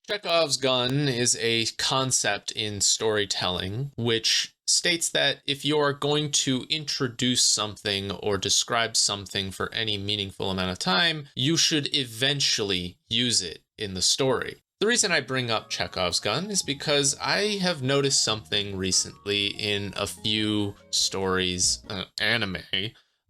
Chekhov's gun is a concept in storytelling which states that if you're going to introduce something or describe something for any meaningful amount of time, you should eventually use it in the story. The reason I bring up Chekhov's gun is because I have noticed something recently in a few stories, anime,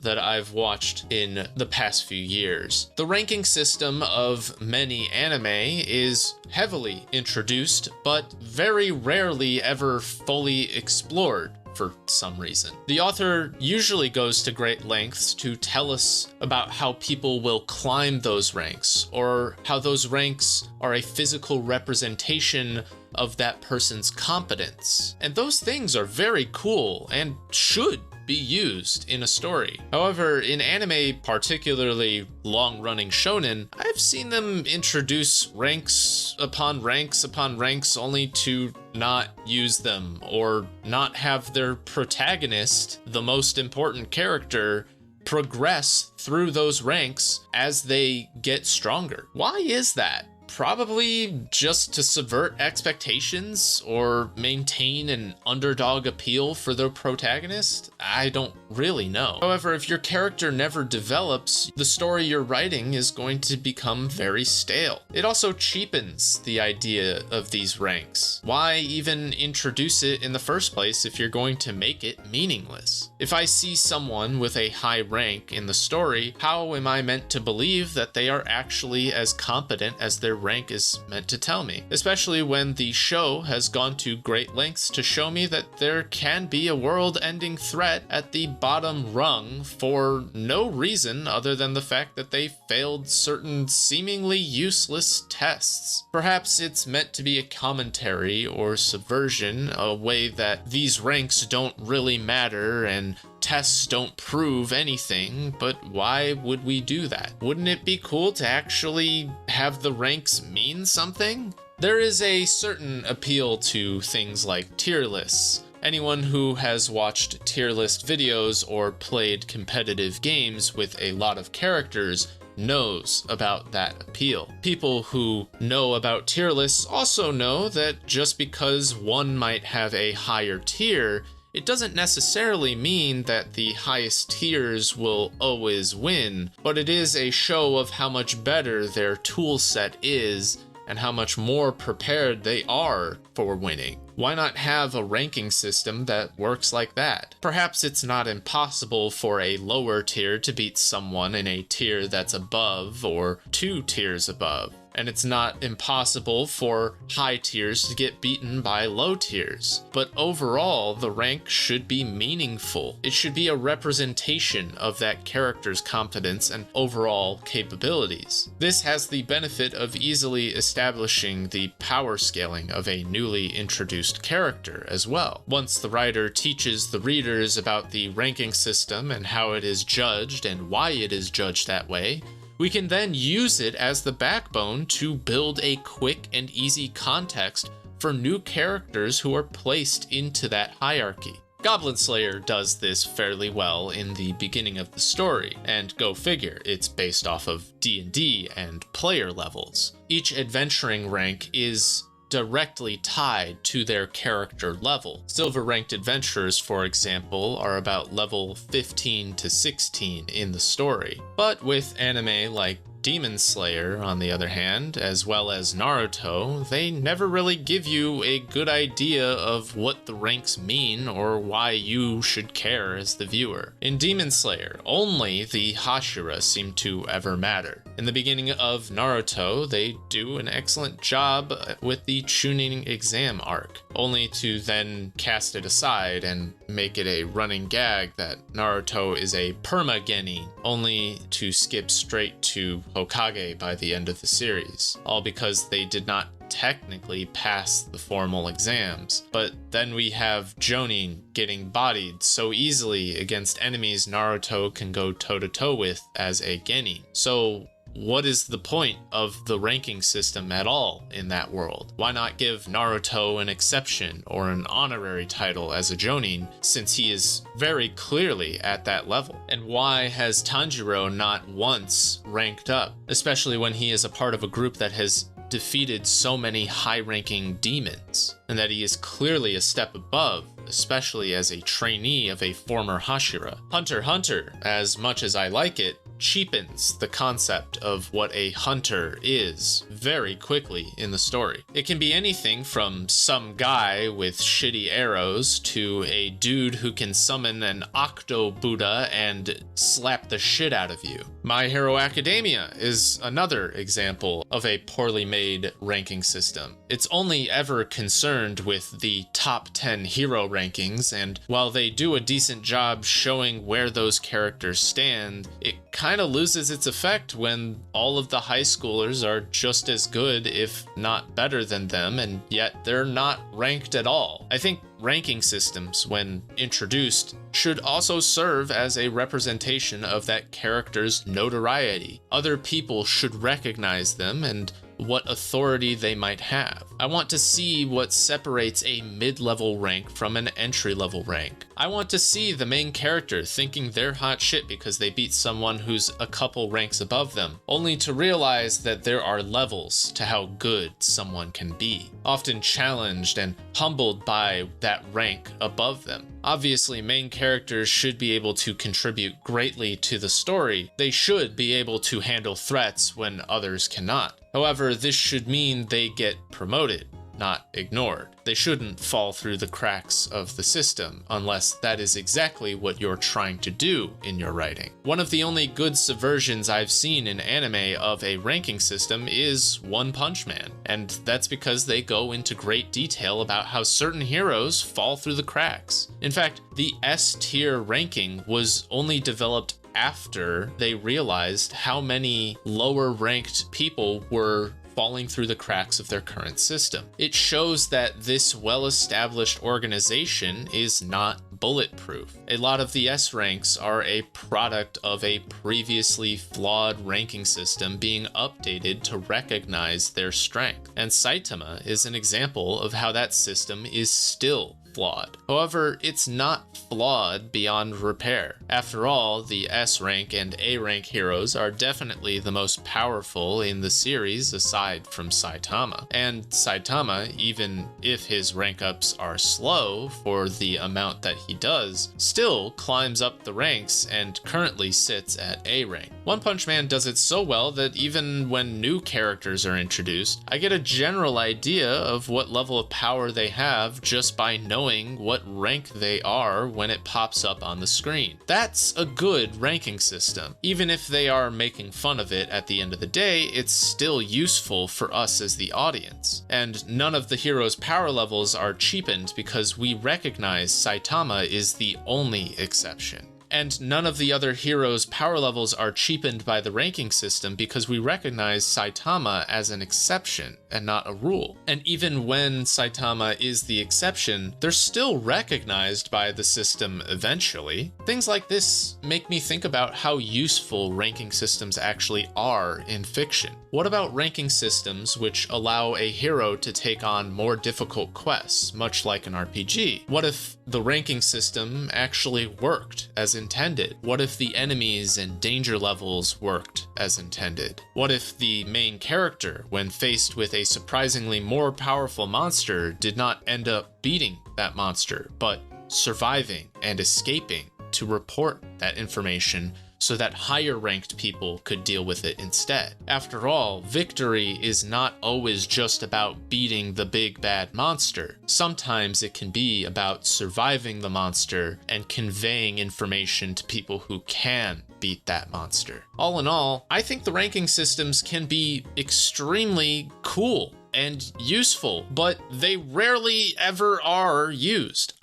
that I've watched in the past few years. The ranking system of many anime is heavily introduced, but very rarely ever fully explored for some reason. The author usually goes to great lengths to tell us about how people will climb those ranks, or how those ranks are a physical representation of that person's competence. And those things are very cool and should be used in a story. However, in anime, particularly long-running shonen, I've seen them introduce ranks upon ranks upon ranks only to not use them, or not have their protagonist, the most important character, progress through those ranks as they get stronger. Why is that? Probably just to subvert expectations or maintain an underdog appeal for the protagonist? I don't really know. However, if your character never develops, the story you're writing is going to become very stale. It also cheapens the idea of these ranks. Why even introduce it in the first place if you're going to make it meaningless? If I see someone with a high rank in the story, how am I meant to believe that they are actually as competent as their rank is meant to tell me? Especially when the show has gone to great lengths to show me that there can be a world-ending threat at the bottom rung for no reason other than the fact that they failed certain seemingly useless tests. Perhaps it's meant to be a commentary or subversion, a way that these ranks don't really matter and tests don't prove anything, but why would we do that? Wouldn't it be cool to actually have the ranks mean something? There is a certain appeal to things like tier lists. Anyone who has watched tier list videos or played competitive games with a lot of characters knows about that appeal. People who know about tier lists also know that just because one might have a higher tier, it doesn't necessarily mean that the highest tiers will always win, but it is a show of how much better their tool set is and how much more prepared they are for winning. Why not have a ranking system that works like that? Perhaps it's not impossible for a lower tier to beat someone in a tier that's above or 2 tiers above. And it's not impossible for high tiers to get beaten by low tiers. But overall, the rank should be meaningful. It should be a representation of that character's competence and overall capabilities. This has the benefit of easily establishing the power scaling of a newly introduced character as well. Once the writer teaches the readers about the ranking system and how it is judged and why it is judged that way, we can then use it as the backbone to build a quick and easy context for new characters who are placed into that hierarchy. Goblin Slayer does this fairly well in the beginning of the story, and go figure, it's based off of D&D and player levels. Each adventuring rank is directly tied to their character level. Silver ranked adventurers, for example, are about level 15 to 16 in the story. But with anime like Demon Slayer, on the other hand, as well as Naruto, they never really give you a good idea of what the ranks mean or why you should care as the viewer. In Demon Slayer, only the Hashira seem to ever matter. In the beginning of Naruto, they do an excellent job with the Chunin exam arc, only to then cast it aside and make it a running gag that Naruto is a perma-genin, only to skip straight to Hokage by the end of the series, all because they did not technically pass the formal exams. But then we have Jonin getting bodied so easily against enemies Naruto can go toe-to-toe with as a genin. So what is the point of the ranking system at all in that world? Why not give Naruto an exception or an honorary title as a Jonin, since he is very clearly at that level? And why has Tanjiro not once ranked up, especially when he is a part of a group that has defeated so many high-ranking demons, and that he is clearly a step above, especially as a trainee of a former Hashira. Hunter x Hunter, as much as I like it, cheapens the concept of what a hunter is very quickly in the story. It can be anything from some guy with shitty arrows to a dude who can summon an Octo Buddha and slap the shit out of you. My Hero Academia is another example of a poorly made ranking system. It's only ever concerned with the top 10 hero rankings, and while they do a decent job showing where those characters stand, it kind of loses its effect when all of the high schoolers are just as good, if not better than them, and yet they're not ranked at all. I think ranking systems, when introduced, should also serve as a representation of that character's notoriety. Other people should recognize them and what authority they might have. I want to see what separates a mid-level rank from an entry-level rank. I want to see the main character thinking they're hot shit because they beat someone who's a couple ranks above them, only to realize that there are levels to how good someone can be, often challenged and humbled by that rank above them. Obviously, main characters should be able to contribute greatly to the story. They should be able to handle threats when others cannot. However, this should mean they get promoted, not ignored. They shouldn't fall through the cracks of the system, unless that is exactly what you're trying to do in your writing. One of the only good subversions I've seen in anime of a ranking system is One Punch Man, and that's because they go into great detail about how certain heroes fall through the cracks. In fact, the S tier ranking was only developed after they realized how many lower ranked people were falling through the cracks of their current system. It shows that this well-established organization is not bulletproof. A lot of the S ranks are a product of a previously flawed ranking system being updated to recognize their strength, and Saitama is an example of how that system is still flawed. However, it's not flawed beyond repair. After all, the S rank and A rank heroes are definitely the most powerful in the series aside from Saitama. And Saitama, even if his rank ups are slow for the amount that he does, still climbs up the ranks and currently sits at A rank. One Punch Man does it so well that even when new characters are introduced, I get a general idea of what level of power they have just by knowing what rank they are when it pops up on the screen. That's a good ranking system. Even if they are making fun of it at the end of the day, it's still useful for us as the audience. And none of the heroes' power levels are cheapened because we recognize Saitama is the only exception. And none of the other heroes' power levels are cheapened by the ranking system because we recognize Saitama as an exception and not a rule. And even when Saitama is the exception, they're still recognized by the system eventually. Things like this make me think about how useful ranking systems actually are in fiction. What about ranking systems which allow a hero to take on more difficult quests, much like an RPG? What if the ranking system actually worked as intended? What if the enemies and danger levels worked as intended? What if the main character, when faced with a surprisingly more powerful monster, did not end up beating that monster, but surviving and escaping to report that information so that higher ranked people could deal with it instead? After all, victory is not always just about beating the big bad monster. Sometimes it can be about surviving the monster and conveying information to people who can beat that monster. All in all, I think the ranking systems can be extremely cool and useful, but they rarely ever are used.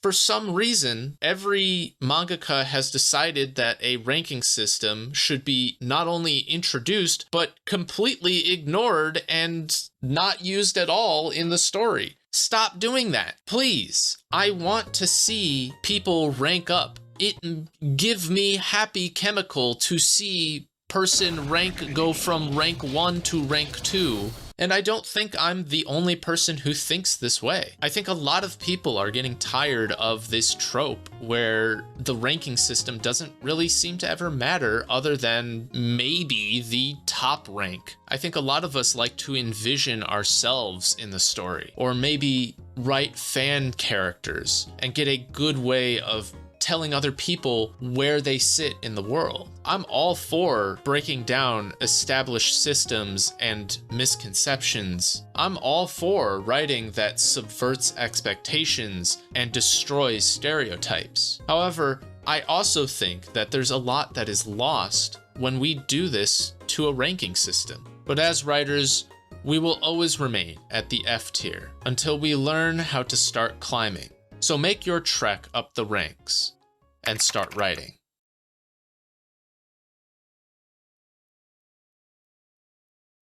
For some reason, every mangaka has decided that a ranking system should be not only introduced, but completely ignored and not used at all in the story. Stop doing that, please. I want to see people rank up. It give me happy chemical to see person rank go from rank 1 to rank 2 And I don't think I'm the only person who thinks this way. I think a lot of people are getting tired of this trope where the ranking system doesn't really seem to ever matter other than maybe the top rank. I think a lot of us like to envision ourselves in the story, or maybe write fan characters and get a good way of telling other people where they sit in the world. I'm all for breaking down established systems and misconceptions. I'm all for writing that subverts expectations and destroys stereotypes. However, I also think that there's a lot that is lost when we do this to a ranking system. But as writers, we will always remain at the F tier until we learn how to start climbing. So make your trek up the ranks and start writing.